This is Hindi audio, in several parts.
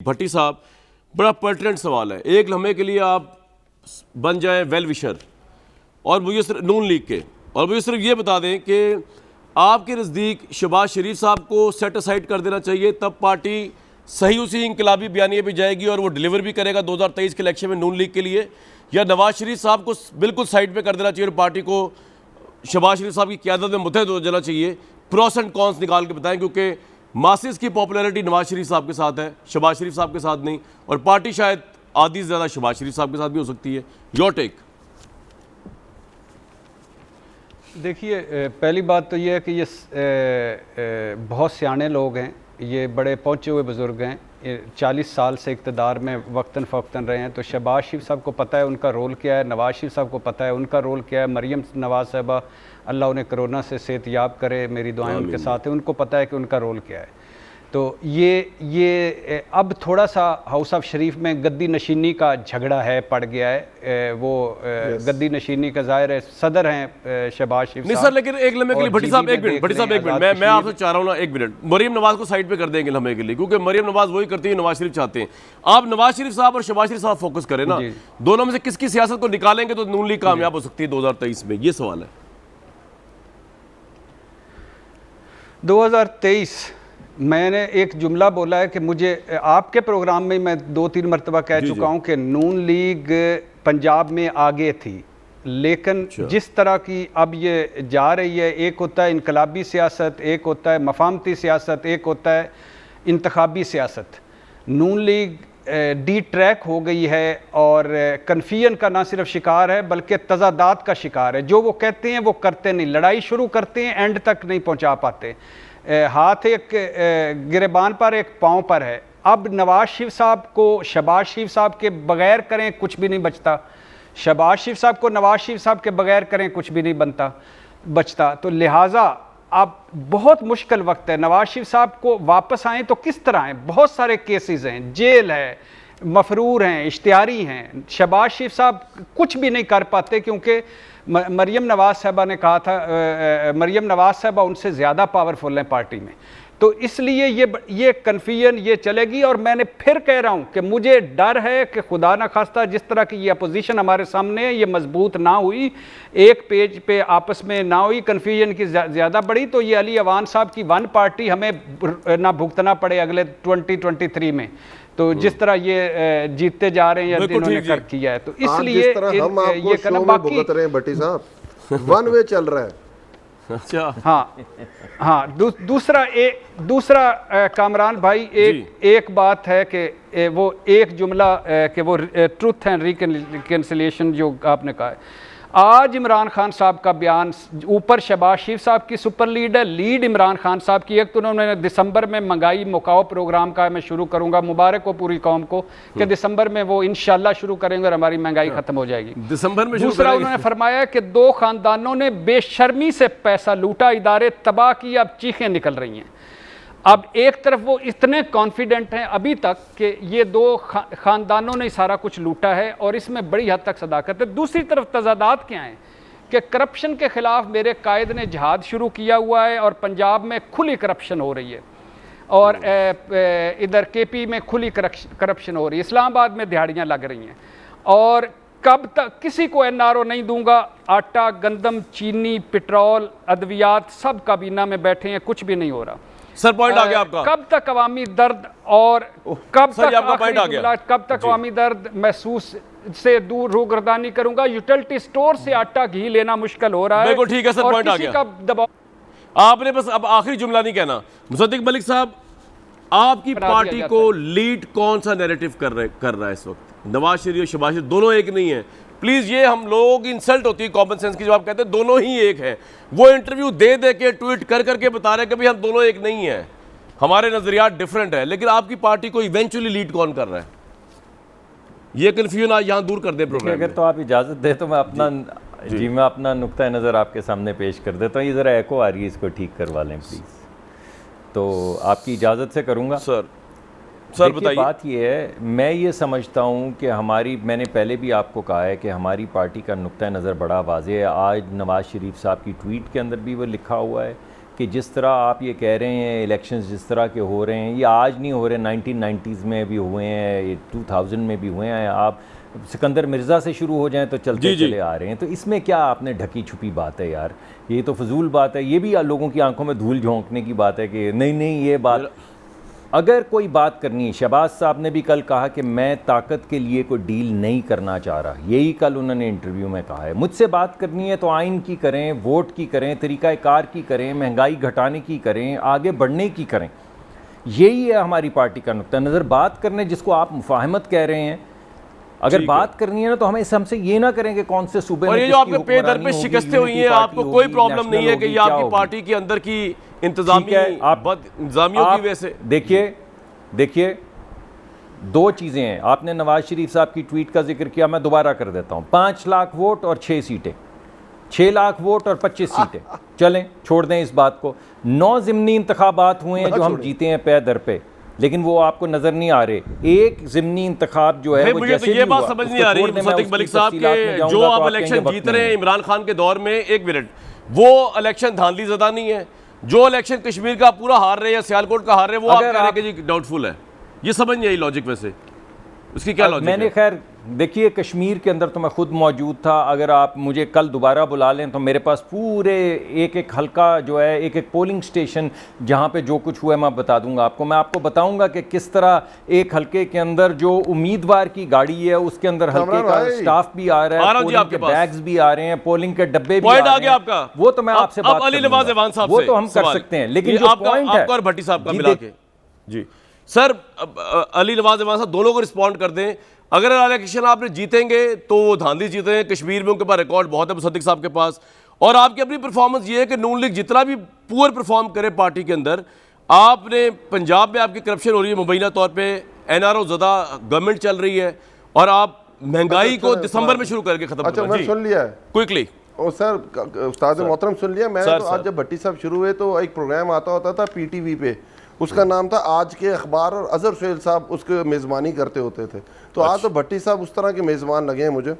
भट्टी साहब, बड़ा पर्टिनेंट सवाल है। एक लम्हे के लिए आप बन जाएं वेल विशर और मुझे सिर्फ नून लीग के, और मुझे सिर्फ ये बता दें कि आपके नज़दीक शहबाज शरीफ साहब को सेट असाइड कर देना चाहिए, तब पार्टी सही उसी इंकलाबी बयानिए पे जाएगी और वो डिलीवर भी करेगा 2023 के इलेक्शन में नून लीग के लिए, या नवाज शरीफ साहब को बिल्कुल साइड पे कर देना चाहिए और पार्टी को शहबाज शरीफ साहब की क़यादत में मुतहद हो जाना चाहिए। प्रोस एंड कॉन्स निकाल के बताएं, क्योंकि मासिस की पॉपुलैरिटी नवाज शरीफ साहब के साथ है, शहबाज शरीफ साहब के साथ नहीं, और पार्टी शायद आधी से ज़्यादा शहबाज शरीफ साहब के साथ भी हो सकती है। Your take. देखिए, पहली बात तो ये है कि ये बहुत सियाने लोग हैं, ये बड़े पहुँचे हुए बुज़ुर्ग हैं, 40 साल से इक़्तिदार में वक्तन फ़वक्तन रहे हैं, तो शहबाज शरीफ साहब को पता है उनका रोल क्या है, नवाज शरीफ साहब को पता है उनका रोल क्या है। मरियम नवाज साहबा, अल्लाह उन्हें कोरोना से सेहतयाब करे, मेरी दुआएं उनके साथ हैं, उनको पता है कि उनका रोल क्या है। तो ये अब थोड़ा सा हाउस ऑफ शरीफ में गद्दी नशीनी का झगड़ा है, पड़ गया है। वो गद्दी नशीनी का ज़ाहिर है सदर हैं शहबाज शरीफ नहीं सर, लेकिन एक लम्हे के लिए भट्टी साहब एक मिनट, भट्टी साहब एक मिनट, मैं आपसे चाह रहा हूँ ना, एक मिनट, मरियम नवाज को साइड पे कर देंगे लम्हे के लिए, क्योंकि मरियम नवाज वही करती है नवाज शरीफ चाहते हैं। आप नवाज शरीफ साहब और शहबाज शरीफ साहब फोकस करें ना, दोनों में से किसकी सियासत को निकालेंगे तो नून लीग कामयाब हो सकती है 2023 में, ये सवाल है। 2023 मैंने एक जुमला बोला है कि मुझे आपके प्रोग्राम में मैं 2-3 मरतबा कह चुका हूँ कि नून लीग पंजाब में आगे थी, लेकिन जिस तरह की अब ये जा रही है, एक होता है इनकलाबी सियासत, एक होता है मफामती सियासत, एक होता है इंतखाबी सियासत। नून लीग डी ट्रैक हो गई है और कन्फ्यूजन का ना सिर्फ शिकार है बल्कि तजादात का शिकार है। जो वो कहते हैं वो करते नहीं, लड़ाई शुरू करते हैं एंड तक नहीं पहुँचा पाते। हाथ एक गिरेबान पर, एक पाँव पर है। अब नवाज शरीफ साहब को शहबाज शरीफ साहब के बगैर करें कुछ भी नहीं बचता, शहबाज शरीफ साहब को नवाज शरीफ साहब के बगैर करें कुछ भी नहीं बचता। तो लिहाजा अब बहुत मुश्किल वक्त है। नवाज शरीफ साहब को वापस आएँ तो किस तरह आएँ? बहुत सारे केसेस हैं, जेल है, मफरूर हैं, इश्तिहारी हैं। शहबाज शरीफ साहब कुछ भी नहीं कर पाते क्योंकि मरियम नवाज साहबा ने कहा था, मरियम नवाज साहबा उनसे ज़्यादा पावरफुल हैं पार्टी में। तो इसलिए ये कन्फ्यूजन ये चलेगी। और मैंने फिर कह रहा हूँ कि मुझे डर है कि खुदा न खास्ता जिस तरह की ये अपोजिशन हमारे सामने है, ये मजबूत ना हुई, एक पेज पे आपस में ना हुई, कन्फ्यूजन की ज़्यादा बढ़ी, तो ये अली अवान साहब की वन पार्टी हमें ना भुगतना पड़े अगले 2023 में। तो जिस तरह ये जीतते जा रहे हैं या इन्होंने कर किया है, तो इसलिए ये करना बाकी भुगत रहे हैं भट्टी साहब, वन वे चल रहा है। अच्छा, हाँ, दूसरा कामरान भाई, एक बात है कि वो एक जुमला कि वो ट्रुथ एंड रिकन्सिलिएशन जो आपने कहा है, आज इमरान खान साहब का बयान, ऊपर शहबाज शरीफ साहब की सुपर लीड है, लीड इमरान खान साहब की। एक तो उन्होंने दिसंबर में महंगाई मुकाओ प्रोग्राम का मैं शुरू करूंगा, मुबारक हो पूरी कौम को कि दिसंबर में वो इंशाल्लाह शुरू करेंगे और हमारी महंगाई खत्म हो जाएगी दिसंबर में। दूसरा उन्होंने फरमाया कि 2 खानदानों ने बेशर्मी से पैसा लूटा, इदारे तबाह किए, अब चीखें निकल रही हैं। अब एक तरफ वो इतने कॉन्फिडेंट हैं अभी तक कि ये 2 खानदानों ने सारा कुछ लूटा है और इसमें बड़ी हद तक सदाकत है। दूसरी तरफ तजादात क्या हैं कि करप्शन के ख़िलाफ़ मेरे कायद ने जहाद शुरू किया हुआ है और पंजाब में खुली करप्शन हो रही है, और इधर केपी में खुली करप्शन हो रही है, इस्लामाबाद में दिहाड़ियाँ लग रही हैं। और कब तक किसी को NRO नहीं दूंगा, आटा, गंदम, चीनी, पेट्रोल, अद्वियात सब काबीना में बैठे हैं, कुछ भी नहीं हो रहा। सर पॉइंट आ गया आपका। कब तक अवामी दर्द और कब तक आपका पॉइंट आ गया, कब तक अवामी दर्द महसूस से दूर रूगर्दानी करूंगा? यूटिलिटी स्टोर से आटा घी लेना मुश्किल हो रहा है। बिल्कुल ठीक है सर, पॉइंट आ गया। दबाव आपने बस अब आखिरी जुमला नहीं कहना। मुसद्दिक मलिक साहब, आपकी पार्टी को लीड कौन सा नैरेटिव कर रहा है इस वक्त? नवाज शरीफ और शहबाज शरीफ दोनों एक नहीं है। प्लीज, ये हम लोग इंसल्ट होती है कॉमन सेंस की जब आप कहते हैं दोनों ही एक हैं। वो इंटरव्यू दे के ट्वीट कर करके बता रहे हैं कि भाई हम दोनों एक नहीं है, हमारे नजरियात डिफरेंट है, लेकिन आपकी पार्टी को इवेंचुअली लीड कौन कर रहा है? ये कंफ्यूजन आज यहाँ दूर कर दे प्रोग्राम। अगर तो आप इजाजत दे तो मैं अपना मैं अपना नुक्ता नज़र आपके सामने पेश कर देता हूँ। ये ज़रा एको आ रही है, इसको ठीक करवा लें प्लीज़। तो आपकी इजाज़त से करूँगा सर बताइए। बात ये है, मैं ये समझता हूँ कि मैंने पहले भी आपको कहा है कि हमारी पार्टी का नुक्ता नज़र बड़ा वाज़ेह है। आज नवाज़ शरीफ साहब की ट्वीट के अंदर भी वो लिखा हुआ है कि जिस तरह आप ये कह रहे हैं इलेक्शंस जिस तरह के हो रहे हैं, ये आज नहीं हो रहे, 1990s में भी हुए हैं, ये 2000 में भी हुए हैं। आप सिकंदर मिर्ज़ा से शुरू हो जाएं तो चलते चले आ रहे हैं। तो इसमें क्या आपने ढकी छुपी बात है यार, ये तो फजूल बात है। ये भी लोगों की आंखों में धूल झोंकने की बात है कि नहीं ये बात, अगर कोई बात करनी है, शहबाज साहब ने भी कल कहा कि मैं ताकत के लिए कोई डील नहीं करना चाह रहा, यही कल उन्होंने इंटरव्यू में कहा है। मुझसे बात करनी है तो आइन की करें, वोट की करें, तरीक़ाकार की करें, महंगाई घटाने की करें, आगे बढ़ने की करें। यही है हमारी पार्टी का नुक्ता नज़र। बात करने जिसको आप मुफाहमत कह रहे हैं, अगर बात करनी है ना तो हमें हमसे ये ना करें कि कौन से सूबे और ये जो आपके पे दर पे शिकस्तें हुई हैं, आपको कोई प्रॉब्लम नहीं है कि ये आपकी पार्टी के अंदर की इंतजामियों की वजह से। देखिए दो चीज़ें हैं। आपने नवाज शरीफ साहब की ट्वीट का जिक्र किया, मैं दोबारा कर देता हूँ। 5 लाख वोट और 6 सीटें, 6 लाख वोट और 25 सीटें। चलें छोड़ दें इस बात को। 9 ज़िमनी इंतखाबात हुए हैं जो हम जीते हैं पे दर पे, लेकिन वो आपको नजर नहीं आ रहे। एक ज़िमनी इंतखाब जो है वो मुझे तो ये बात समझ नहीं आ रही मुसद्दिक मलिक साहब के, जो आप इलेक्शन जीत रहे हैं इमरान खान के दौर में, एक मिनट, वो इलेक्शन धांधली ज़दा नहीं है। जो इलेक्शन कश्मीर का पूरा हार रहे हैं, सियालकोट का हार रहे हैं, वो आप कह रहे हैं कि जी डाउटफुल है। ये समझ नहीं आई लॉजिक में से, उसकी क्या लॉजिक है? मैंने खैर देखिए कश्मीर के अंदर तो मैं खुद मौजूद था। अगर आप मुझे कल दोबारा बुला लें तो मेरे पास पूरे एक हल्का जो है, एक पोलिंग स्टेशन जहाँ पे जो कुछ हुआ है मैं बता दूंगा आपको। मैं आपको बताऊंगा कि किस तरह एक हल्के के अंदर जो उम्मीदवार की गाड़ी है उसके अंदर हल्के का स्टाफ भी आ रहा है, पोलिंग के बैग्स भी आ रहे हैं, पोलिंग के डब्बे भी आ रहे हैं। आपका वो तो मैं आपसे बात करूंगा, वो तो हम कर सकते हैं। लेकिन जो पॉइंट है और भट्टी साहब का मिला के, जी सर, अली नवाज अवान साहब दोनों को रिस्पॉन्ड कर दें। अगर इलेक्शन आपने जीतेंगे तो वो धांधली जीते हैं, कश्मीर में उनके पास रिकॉर्ड बहुत है मुसद्दिक साहब के पास, और आपकी अपनी परफॉर्मेंस ये है कि नून लीग जितना भी पुअर परफॉर्म करे पार्टी के अंदर, आपने पंजाब में आपकी करप्शन हो रही है मुबैना तौर पे, एनआरओ ज़दा गवर्नमेंट चल रही है, और आप महंगाई को दिसंबर में शुरू करके खत्म। अच्छा, मैं सुन लिया है क्विकली। ओ सर, उस्ताद मोहतरम सुन लिया। मैं तो आज जब भट्टी साहब शुरू हुए तो एक प्रोग्राम आता होता था पीटीवी पे, उसका नाम था आज के अखबार, और अजहर सुहेल साहब उसके मेज़बानी करते होते थे। तो आज तो भट्टी साहब उस तरह के मेज़बान लगे हैं मुझे।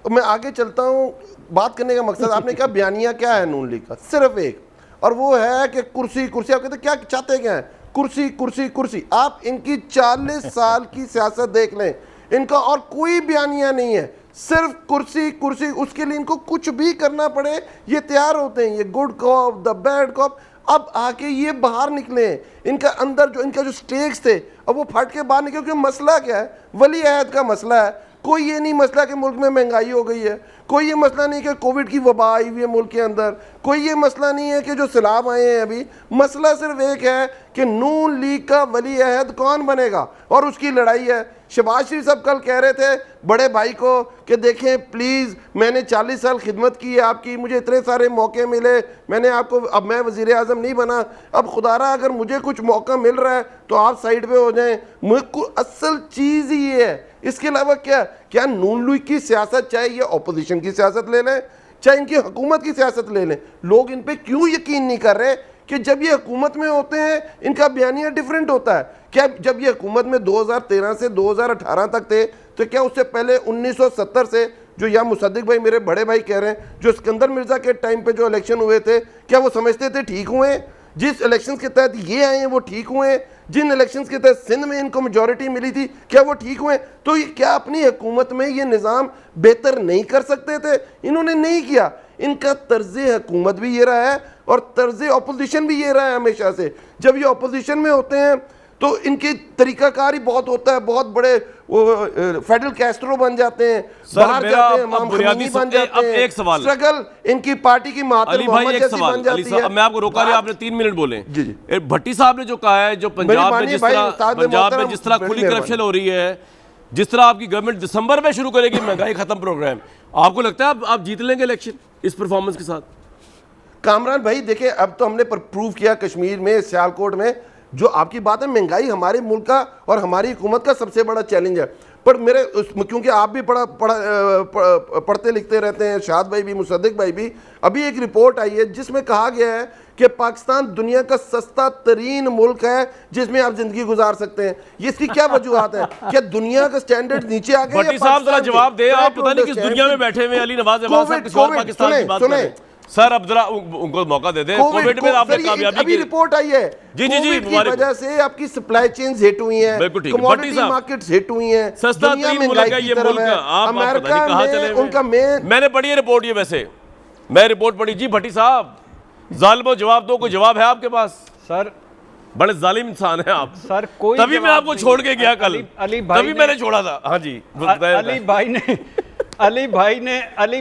तो मैं आगे चलता हूँ। बात करने का मकसद आपने क्या बयानिया क्या है नून लीग का? सिर्फ एक, और वो है कि कुर्सी कुर्सी। आप कहते क्या चाहते क्या है? कुर्सी कुर्सी कुर्सी। आप इनकी 40 साल की सियासत देख लें, इनका और कोई बयानिया नहीं है, सिर्फ कुर्सी कुर्सी। उसके लिए इनको कुछ भी करना पड़े ये तैयार होते हैं, ये good cop the bad cop. अब आके ये बाहर निकले, इनका अंदर जो इनका जो स्टेक्स थे अब वो फट के बाहर निकले। क्योंकि मसला क्या है? वली अहद का मसला है। कोई ये नहीं मसला कि मुल्क में महंगाई हो गई है, कोई ये मसला नहीं कि कोविड की वबा आई हुई है मुल्क के अंदर, कोई ये मसला नहीं है कि जो सैलाब आए हैं अभी। मसला सिर्फ एक है कि नून लीग का वली अहद कौन बनेगा, और उसकी लड़ाई है। शहबाज शरीफ साहब कल कह रहे थे बड़े भाई को कि देखें प्लीज़, मैंने 40 साल खिदमत की है आपकी, मुझे इतने सारे मौके मिले, मैंने आपको, अब मैं वज़ीर आज़म नहीं बना, अब खुदारा अगर मुझे कुछ मौका मिल रहा है तो आप साइड पे हो जाएं। मुझे असल चीज़ ही ये है। इसके अलावा क्या नून लीग की सियासत, चाहे ये अपोजिशन की सियासत ले लें, चाहे इनकी हुकूमत की सियासत ले लें, लोग इन पे क्यों यकीन नहीं कर रहे कि जब ये हुकूमत में होते हैं इनका बयानिया डिफरेंट होता है? क्या जब ये हुकूमत में 2013 से 2018 तक थे, तो क्या उससे पहले 1970 से, जो या मुसद्दिक भाई मेरे बड़े भाई कह रहे हैं, जो सिकंदर मिर्जा के टाइम पे जो इलेक्शन हुए थे, क्या वो समझते थे ठीक हुए? जिस इलेक्शन के तहत ये आए हैं वो ठीक हुए? जिन इलेक्शंस के तहत सिंध में इनको मेजॉरिटी मिली थी, क्या वो ठीक हुए? तो ये क्या अपनी हुकूमत में ये निज़ाम बेहतर नहीं कर सकते थे? इन्होंने नहीं किया। इनका तर्ज हुकूमत भी ये रहा है और तर्ज अपोजिशन भी ये रहा है हमेशा से। जब ये अपोजिशन में होते हैं तो इनकी तरीकाकार ही बहुत होता है, बहुत बड़े फेडरल कैस्ट्रो बन जाते हैं, बाहर जाते हैं, इमाम ख़मैनी बन जाते हैं। एक सवाल, स्ट्रगल इनकी पार्टी की महातिर मोहम्मद जैसी बन जाती है। मैं आपको रोका नहीं, आपने 3 मिनट बोले। भट्टी साहब ने जो कहा है, जो पंजाब में जिस तरह खुली करप्शन हो रही है, जिस तरह आपकी गवर्नमेंट दिसंबर में शुरू करेगी महंगाई खत्म प्रोग्राम, आपको लगता है आप जीत लेंगे इलेक्शन इस परफॉर्मेंस के साथ? कामरान भाई देखिए, अब तो हमने प्रूव किया कश्मीर में, सियालकोट में। जो आपकी बात है, महंगाई हमारे मुल्क का और हमारी हुकूमत का सबसे बड़ा चैलेंज है। पर मेरे क्योंकि आप भी पढ़ते लिखते रहते हैं, शाद भाई भी, मुसद्दिक भाई भी, अभी एक रिपोर्ट आई है जिसमें कहा गया है कि पाकिस्तान दुनिया का सस्ता तरीन मुल्क है जिसमें आप जिंदगी गुजार सकते हैं। ये इसकी क्या वजूहत है? क्या दुनिया का स्टैंडर्ड नीचे आ गया? भट्टी साहब जरा जवाब दे, आप पता नहीं किस दुनिया में बैठे हुए। अली नवाज अवान साहब किसी और पाकिस्तान की बात कर रहे हैं। सर अब जरा उनको मौका दे दें। कोविड में आपने कामयाबी अभी की रिपोर्ट आई है, जी कोविड की वजह से आपकी सप्लाई चेन्स हिट हुई हैं, बिल्कुल ठीक है। कमोडिटी मार्केट्स हिट हुई हैं, सस्ता तरीन मुल्क है ये मुल्क, आप अमेरिका कहाँ चले में उनका मेन। मैंने पढ़ी है रिपोर्ट, ये वैसे मैं रिपोर्ट पढ़ी जी। भट्टी साहब जालिमो जवाब दो, कोई जवाब है आपके पास? सर बड़े जालिम इंसान हैं आप सर, कोई तभी मैं आपको छोड़ के गया कल, अली भाई तभी मैंने छोड़ा था। हाँ जी, अली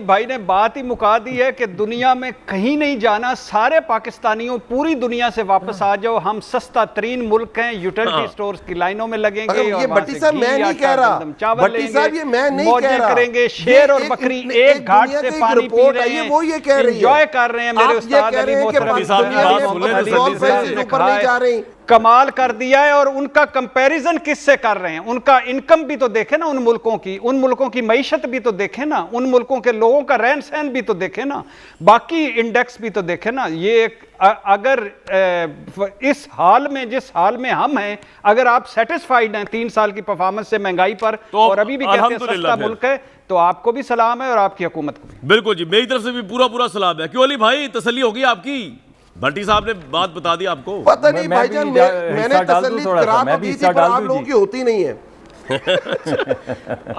भाई ने बात ही मुका दी है कि दुनिया में कहीं नहीं जाना, सारे पाकिस्तानियों पूरी दुनिया से वापस आ जाओ, हम सस्ता तरीन मुल्क हैं, यूटिलिटी स्टोर्स की लाइनों में लगेंगे। ये भट्टी साहब मैं नहीं कह रहा, भट्टी साहब ये मैं नहीं कह रहा, करेंगे, शेर और बकरी एक घाट से पानी पी रहे हैं, वो ये कह रही है, एंजॉय कर रहे हैं। मेरे उस्ताद अली मोहतरम जा रही कमाल कर दिया है। और उनका कंपैरिजन किससे कर रहे हैं? उनका इनकम भी तो देखे ना, उन मुल्कों की मईशत भी तो देखे ना, उन मुल्कों के लोगों का रहन सहन भी तो देखे ना, बाकी इंडेक्स भी तो देखे ना। ये अगर इस हाल में, जिस हाल में हम हैं, अगर आप सेटिस्फाइड हैं 3 साल की परफॉर्मेंस से, महंगाई पर, तो और अभी भी कहते हैं सस्ता मुल्क है, तो आपको भी सलाम है और आपकी हुकूमत को भी। बिल्कुल जी, मेरी तरफ से भी पूरा सलाम है। क्यों अली भाई, तसल्ली होगी आपकी? भट्टी साहब ने बात बता दी आपको। पता नहीं भाईजान, मैंने तसल्ली करा तो दी थी, पर आप लोगों की होती नहीं है।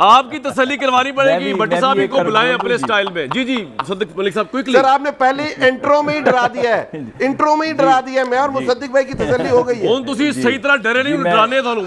आपकी तसल्ली करवानी पड़ेगी। भट्टी साहब इनको बुलाएं अपने स्टाइल में। जी जी मुसद्दिक मलिक साहब क्विकली। सर आपने पहले इंट्रो में ही डरा दिया है, इंट्रो में ही डरा दिया है। मैं और मुसद्दिक भाई की तसल्ली हो गई है। ਹੁਣ ਤੁਸੀਂ ਸਹੀ ਤਰ੍ਹਾਂ ਡਰੇ ਨਹੀਂ, ਡਰਾਣੇ ਤੁਹਾਨੂੰ